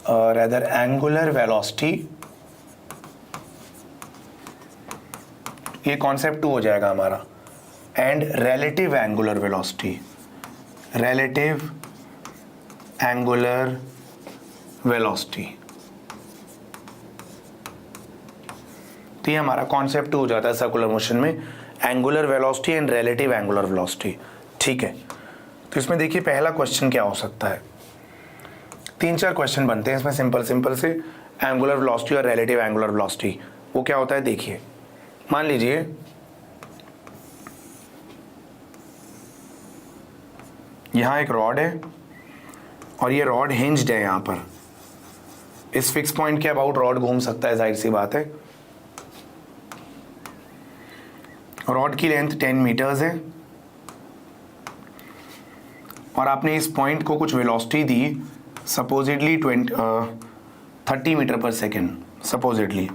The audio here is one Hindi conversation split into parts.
रेदर एंगुलर वेलोसिटी, ये कॉन्सेप्ट 2 हो जाएगा हमारा, and relative angular velocity, relative angular velocity. तो ये हमारा कॉन्सेप्ट 2 हो जाता है सर्कुलर मोशन में, angular velocity and relative angular velocity. ठीक है, तो इसमें देखिए पहला क्वेश्चन क्या हो सकता है, 3-4 क्वेश्चन बनते हैं इसमें सिंपल से, एंगुलर वेलोसिटी और रिलेटिव एंगुलर वेलोसिटी। वो क्या होता है देखिए, मान लीजिए यहां एक रॉड है और ये रॉड हिंज्ड है, यहां पर इस फिक्स पॉइंट के अबाउट रॉड घूम सकता है, जाहिर सी बात है। रॉड की लेंथ 10 मीटर्स है और आपने इस पॉइंट को कुछ वेलोसिटी दी, सपोजिटली 30 मीटर पर सेकेंड, सपोजिटली।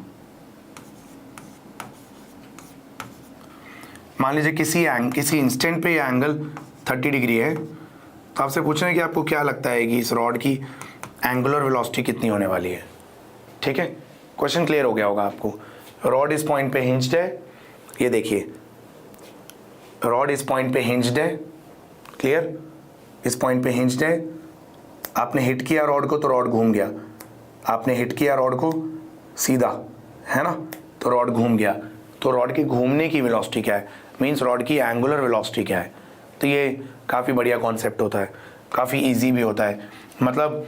मान लीजिए किसी इंस्टेंट पे ये एंगल 30 डिग्री है, तो आपसे पूछ रहे हैं कि आपको क्या लगता है कि इस रॉड की एंगुलर वेलोसिटी कितनी होने वाली है। ठीक है, क्वेश्चन क्लियर हो गया होगा आपको। रॉड इस पॉइंट पे हिंज्ड है, ये देखिए रॉड इस पॉइंट पे हिंज्ड है, क्लियर, इस पॉइंट पे हिंज्ड है। आपने हिट किया रॉड को तो रॉड घूम गया, आपने हिट किया रॉड को सीधा, है ना, तो रॉड घूम गया। तो रॉड की घूमने की वेलोसिटी क्या है, मींस रॉड की एंगुलर वेलोसिटी क्या है। तो ये काफ़ी बढ़िया कॉन्सेप्ट होता है, काफ़ी इजी भी होता है, मतलब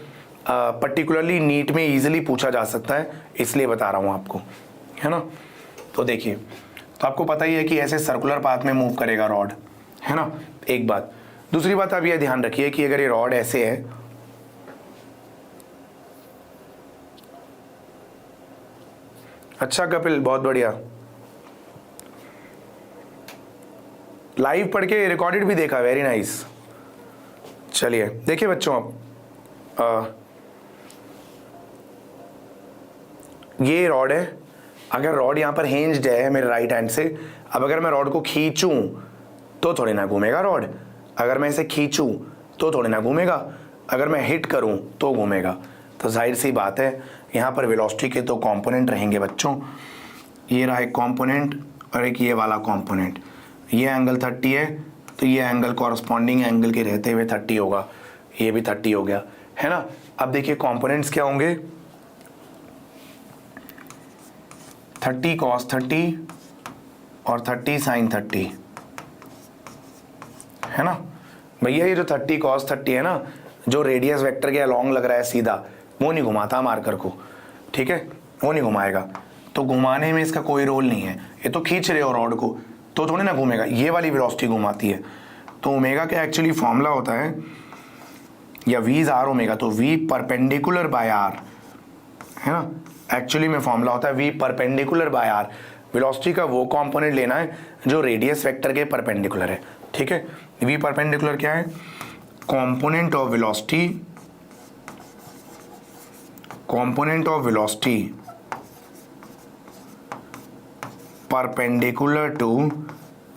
पर्टिकुलरली नीट में इजीली पूछा जा सकता है, इसलिए बता रहा हूँ आपको, है ना। तो देखिए, तो आपको पता ही है कि ऐसे सर्कुलर पाथ में मूव करेगा रॉड, है ना, एक बात। दूसरी बात आप ये ध्यान रखिए कि अगर ये रॉड ऐसे है, अच्छा कपिल बहुत बढ़िया, लाइव पढ़ के रिकॉर्डेड भी देखा, वेरी नाइस। चलिए देखिए बच्चों, अब ये रॉड है, अगर रॉड यहाँ पर हिंज्ड है मेरे राइट हैंड से, अब अगर मैं रॉड को खींचूं तो थोड़ी ना घूमेगा रॉड, अगर मैं इसे खींचूं तो थोड़ी ना घूमेगा, अगर मैं हिट करूं तो घूमेगा। तो जाहिर सी बात है यहाँ पर वेलोसिटी के तो कंपोनेंट रहेंगे बच्चों, ये रहा एक कंपोनेंट और एक ये वाला कंपोनेंट। ये एंगल 30 है तो ये एंगल कॉरस्पॉन्डिंग एंगल के रहते हुए 30 होगा, ये भी 30 हो गया, है ना। अब देखिए कंपोनेंट्स क्या होंगे, 30 cos 30 और 30 sin 30, है ना भैया। ये जो 30 cos 30 है ना, जो रेडियस वेक्टर के अलॉन्ग लग रहा है सीधा, वो नहीं घुमाता मार्कर को, ठीक है, वो नहीं घुमाएगा। तो घुमाने में इसका कोई रोल नहीं है, ये तो खींच रहे हो रॉड को तो थोड़ी ना घूमेगा, ये वाली वेलोसिटी घुमाती है। तो ओमेगा का एक्चुअली फॉर्मूला होता है, या v इज आर ओमेगा, तो v परपेंडिकुलर बाय आर, है ना, एक्चुअली में फॉर्मूला होता है v perpendicular by r. Velocity का वो कंपोनेंट लेना है जो रेडियस वेक्टर के परपेंडिकुलर है, ठीक है। v परपेंडिकुलर क्या है, component of velocity, component of velocity perpendicular to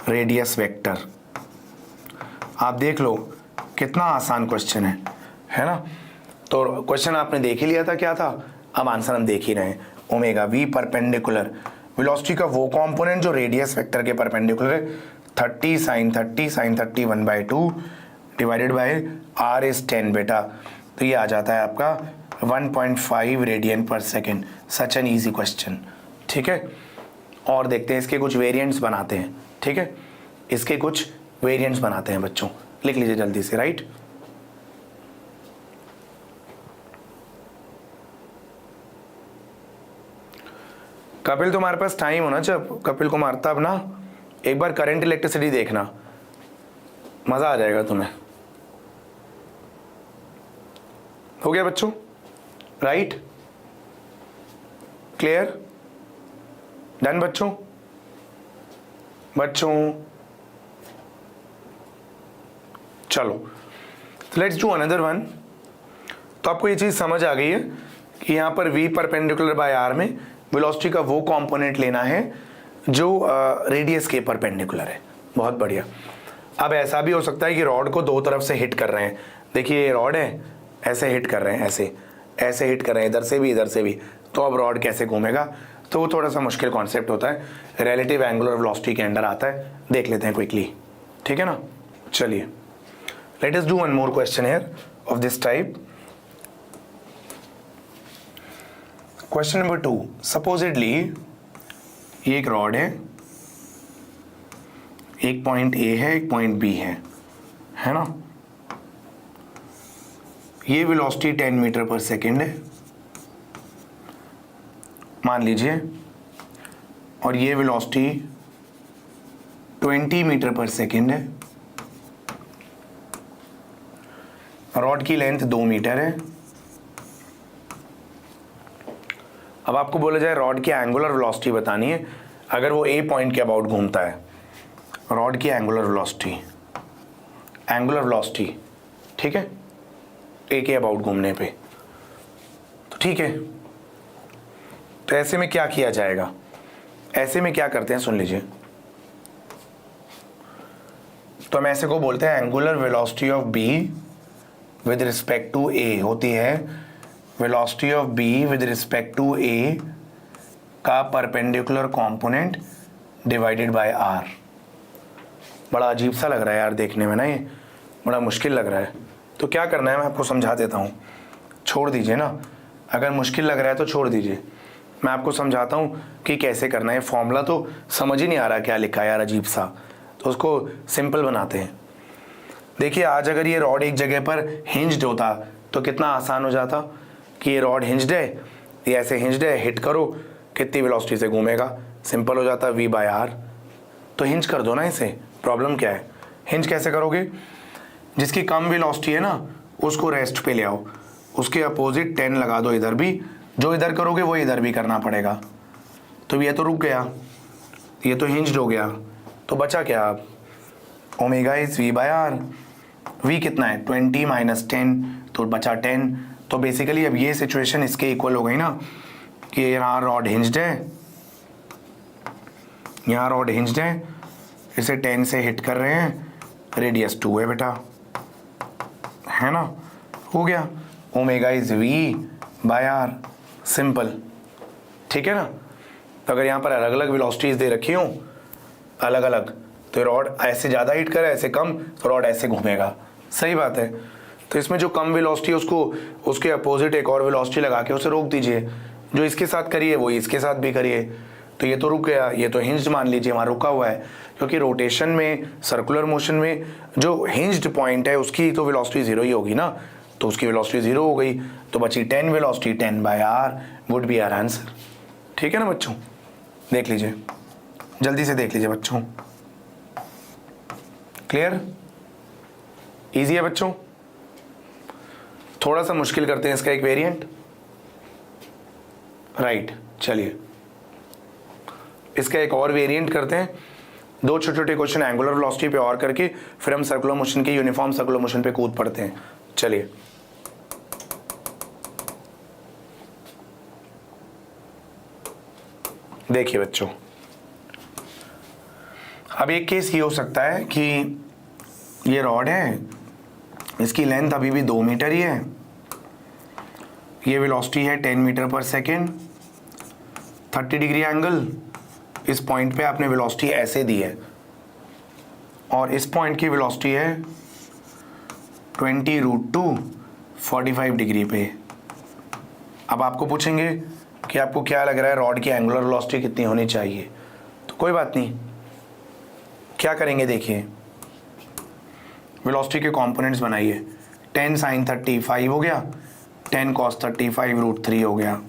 radius vector. आप देख लो कितना आसान क्वेश्चन है ना। तो क्वेश्चन आपने देख ही लिया था क्या था, अब आंसर हम देख ही रहे हैं। ओमेगा वी परपेंडिकुलर, वेलोसिटी का वो कंपोनेंट जो रेडियस वेक्टर के परपेंडिकुलर है, 30 sin 30 sin 30 1/2 divided by r is 10 बेटा। तो ये आ जाता है आपका 1.5 रेडियन पर second. Such an easy question, ठीक है। और देखते हैं इसके कुछ वेरिएंट्स बनाते हैं, ठीक है, इसके कुछ वेरिएंट्स बनाते हैं बच्चों, लिख लीजिए जल्दी से, राइट। कपिल तुम्हारे पास टाइम होना चाहिए, कपिल को मारता अब ना, एक बार करंट इलेक्ट्रिसिटी देखना, मजा आ जाएगा तुम्हें। हो गया बच्चों, राइट, क्लियर, डन बच्चों। चलो लेट्स डू अनदर वन। तो आपको ये चीज समझ आ गई है कि यहां पर v परपेंडिकुलर बाय r में वेलोसिटी का वो कंपोनेंट लेना है जो रेडियस के परपेंडिकुलर है। बहुत बढ़िया। अब ऐसा भी हो सकता है कि रॉड को दो तरफ से हिट कर रहे हैं, देखिए ये रॉड है, ऐसे हिट कर रहे हैं, ऐसे ऐसे हिट कर रहे हैं इधर से भी, तो अब रॉड कैसे घूमेगा? तो वो थोड़ा सा मुश्किल कॉन्सेप्ट होता है, रिलेटिव एंगुलर वेलोसिटी के अंडर आता है। देख लेते हैं क्विकली, ठीक है ना। चलिए, let us do one more question here of this type. Question number 2, supposedly ये एक रॉड है, एक पॉइंट ए है, एक पॉइंट बी है ना। ये वेलोसिटी 10 मीटर पर सेकेंड है मान लीजिए, और ये वेलोसिटी 20 मीटर पर सेकेंड है। रॉड की लेंथ 2 मीटर है। अब आपको बोला जाए रॉड की एंगुलर वेलोसिटी बतानी है अगर वो ए पॉइंट के अबाउट घूमता है। रॉड की एंगुलर वेलोसिटी, ठीक है, ए के अबाउट घूमने पे, तो ठीक है। तो ऐसे में क्या किया जाएगा? ऐसे में क्या करते हैं, सुन लीजिए। तो हम ऐसे को बोलते हैं angular velocity of B with respect to A होती है velocity of B with respect to A का perpendicular component divided by R. बड़ा अजीब सा लग रहा है यार देखने में ना, ये बड़ा मुश्किल लग रहा है। तो क्या करना है मैं आपको समझा देता हूँ, छोड़ दीजिए ना, अगर मुश्किल लग रहा है तो छोड़ दीजिए, मैं आपको समझाता हूँ कि कैसे करना है। फॉर्मूला तो समझ ही नहीं आ रहा क्या लिखा है यार, अजीब सा, तो उसको सिंपल बनाते हैं। देखिए, आज अगर ये रॉड एक जगह पर हिंज्ड होता तो कितना आसान हो जाता कि ये रॉड हिंज्ड है, ये ऐसे हिंज्ड है, हिट करो कितनी वेलोसिटी से घूमेगा, सिंपल हो जाता V बाय R। तो हिंज कर दो ना इसे, प्रॉब्लम क्या है? हिंज कैसे करोगे? जिसकी कम वेलोसिटी है ना उसको रेस्ट पे ले आओ, उसके अपोजिट 10 लगा दो इधर भी, जो इधर करोगे वो इधर भी करना पड़ेगा। तो ये तो रुक गया, ये तो हिंज्ड हो गया, तो बचा क्या अब? Omega is V by R। V कितना है? 20 माइनस 10, तो बचा 10। तो बेसिकली अब ये सिचुएशन इसके इक्वल हो गई ना कि यहाँ रॉड हिंज्ड है, यहाँ रॉड हिंज्ड है, इसे 10 से हिट कर रहे हैं, रेडियस 2 है बेटा, है ना, हो गया। Omega is V by R, simple, ठीक है ना। तो अगर यहाँ पर अलग अलग वेलोसिटीज दे रखी हूँ अलग अलग, तो रॉड ऐसे ज़्यादा हिट करे, ऐसे कम, तो रॉड ऐसे घूमेगा, सही बात है। तो इसमें जो कम वेलोसिटी है उसको उसके अपोजिट एक और वेलोसिटी लगा के उसे रोक दीजिए, जो इसके साथ करिए वो इसके साथ भी करिए। तो ये तो रुक गया, ये तो हिंज्ड मान लीजिए, वहाँ रुका हुआ है, क्योंकि रोटेशन में, सर्कुलर मोशन में जो हिंज्ड पॉइंट है उसकी तो वेलोसिटी 0 ही होगी ना, तो उसकी वेलोसिटी 0 हो गई, तो बची 10 velocity, 10 by R would be our answer. ठीक है ना बच्चों, देख लीजिए, जल्दी से देख लीजिए बच्चों, क्लियर, इजी है बच्चों। थोड़ा सा मुश्किल करते हैं इसका एक वेरिएंट, राइट। चलिए इसका एक और वेरिएंट करते हैं, दो छोटे छोटे क्वेश्चन एंगुलर वेलोसिटी पे और करके फिर हम सर्कुलर मोशन के यूनिफॉर्म सर्कुलर मोशन पे कूद पड़ते हैं। चलिए देखिए बच्चों, अब एक केस ये हो सकता है कि ये रॉड है, इसकी लेंथ अभी भी 2 मीटर ही है, ये वेलोसिटी है 10 मीटर पर सेकेंड, 30 डिग्री एंगल, इस पॉइंट पे आपने वेलोसिटी ऐसे दी है और इस पॉइंट की वेलोसिटी है 20√2 45 डिग्री पे। अब आपको पूछेंगे कि आपको क्या लग रहा है रॉड की एंगुलर वेलोसिटी कितनी होनी चाहिए, तो कोई बात नहीं, क्या करेंगे देखिए, वेलोसिटी के कंपोनेंट्स बनाइए। 10 sin 35 हो गया, 10 cos 35 √3 हो गया,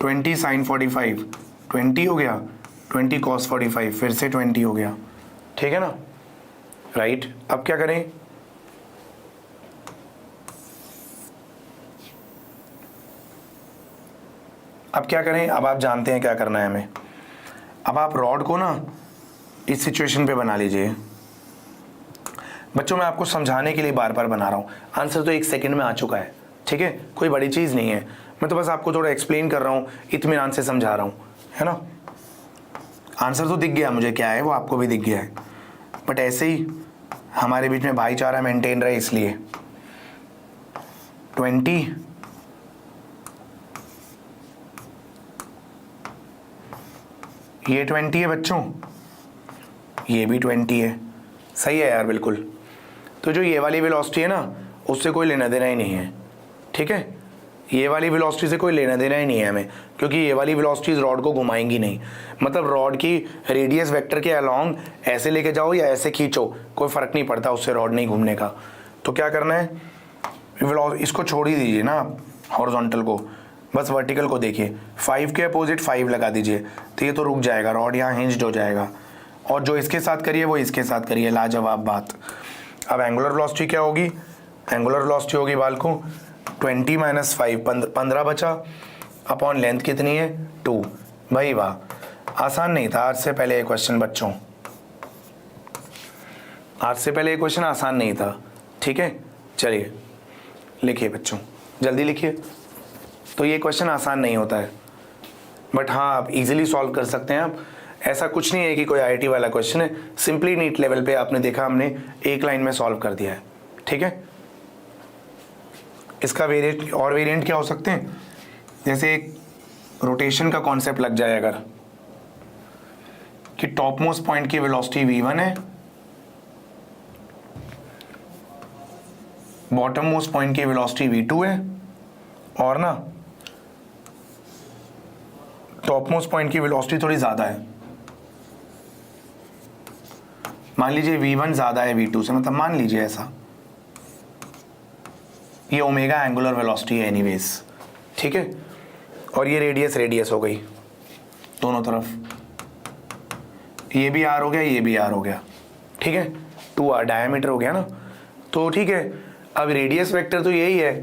20 sin 45 20 हो गया, 20 cos 45 फिर से 20 हो गया, ठीक है ना, राइट। अब क्या करें, अब आप जानते हैं क्या करना है हमें। अब आप रॉड को ना इस सिचुएशन पे बना लीजिए। बच्चों मैं आपको समझाने के लिए बार बार बना रहा हूँ, आंसर तो 1 सेकंड में आ चुका है, ठीक है, कोई बड़ी चीज़ नहीं है, मैं तो बस आपको थोड़ा एक्सप्लेन कर रहा हूँ, इत्मीनान से समझा रहा हूँ, है ना। आंसर तो दिख गया मुझे क्या है, वो आपको भी दिख गया है, बट ऐसे ही हमारे बीच में भाईचारा मेंटेन रहे इसलिए। 20, ये 20 है बच्चों, ये भी 20 है। सही है यार, बिल्कुल। तो जो ये वाली वेलोसिटी है ना, उससे कोई लेना देना ही नहीं है, ठीक है। ये वाली वेलोसिटी से कोई लेना देना ही नहीं है हमें, क्योंकि ये वाली वेलोसिटीज रॉड को घुमाएंगी नहीं। मतलब रॉड की रेडियस वेक्टर के अलोंग ऐसे लेके जाओ या ऐसे खींचो, कोई फ़र्क नहीं पड़ता, उससे रॉड नहीं घूमने का। तो क्या करना है, इसको छोड़ ही दीजिए ना हॉरिजॉन्टल को, बस वर्टिकल को देखिए। 5 के अपोजिट 5 लगा दीजिए, तो ये तो रुक जाएगा, रॉड यहाँ हिंज्ड हो जाएगा। और जो इसके साथ करिए वो इसके साथ करिए, लाजवाब बात। अब एंगुलर वेलोसिटी क्या होगी, एंगुलर वेलोसिटी होगी बालकों 20 - 5, 15 बचा, अपॉन लेंथ कितनी है 2। भाई वाह, आसान नहीं था आज से पहले ये क्वेश्चन बच्चों, आज से पहले ये क्वेश्चन आसान नहीं था, ठीक है। चलिए लिखिए बच्चों, जल्दी लिखिए। तो ये क्वेश्चन आसान नहीं होता है, बट हाँ आप इजीली सॉल्व कर सकते हैं। आप ऐसा कुछ नहीं है कि कोई आईआईटी वाला क्वेश्चन है, सिंपली नीट लेवल पे आपने देखा, हमने एक लाइन में सॉल्व कर दिया है, ठीक है। इसका वेरिएंट और वेरिएंट क्या हो सकते हैं, जैसे एक रोटेशन का कॉन्सेप्ट लग जाए अगर, कि टॉप मोस्ट पॉइंट की वेलोसिटी v1 है, बॉटम मोस्ट पॉइंट की वेलोसिटी v2 है, और ना टॉप मोस्ट पॉइंट की वेलोसिटी थोड़ी ज़्यादा है। मान लीजिए v1 ज़्यादा है v2 से, मतलब मान लीजिए ऐसा, ये ओमेगा एंगुलर वेलोसिटी है एनीवेज, ठीक है। और ये रेडियस हो गई दोनों तरफ, ये भी r हो गया, ये भी r हो गया, ठीक है। 2r डायमीटर हो गया ना, तो ठीक है। अब रेडियस वेक्टर तो यही है,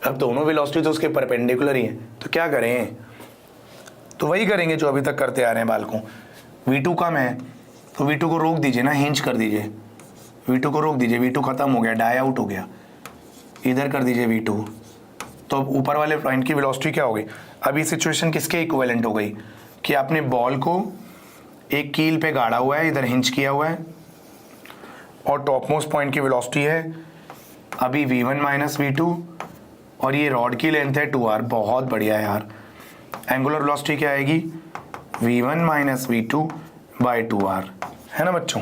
अब दोनों वेलोसिटी तो उसके परपेंडिकुलर ही है, तो क्या करें, तो वही करेंगे जो अभी तक करते आ रहे हैं बालकों। v2 कम है तो v2 को रोक दीजिए ना, हिंज कर दीजिए, v2 को रोक दीजिए, v2 खत्म हो गया, डाई आउट हो गया, इधर कर दीजिए v2, तो ऊपर वाले पॉइंट की वेलोसिटी क्या हो गई। अभी सिचुएशन किसके इक्विवेलेंट हो गई, कि आपने बॉल को एक कील पे गाड़ा हुआ है, इधर हिंज किया हुआ है, और टॉप मोस्ट पॉइंट की वेलोसिटी है अभी v1 - v2, और ये रॉड की लेंथ है 2r। बहुत बढ़िया यार, एंगुलर वेलोसिटी क्या आएगी v1 - v2 by 2r, है ना बच्चों।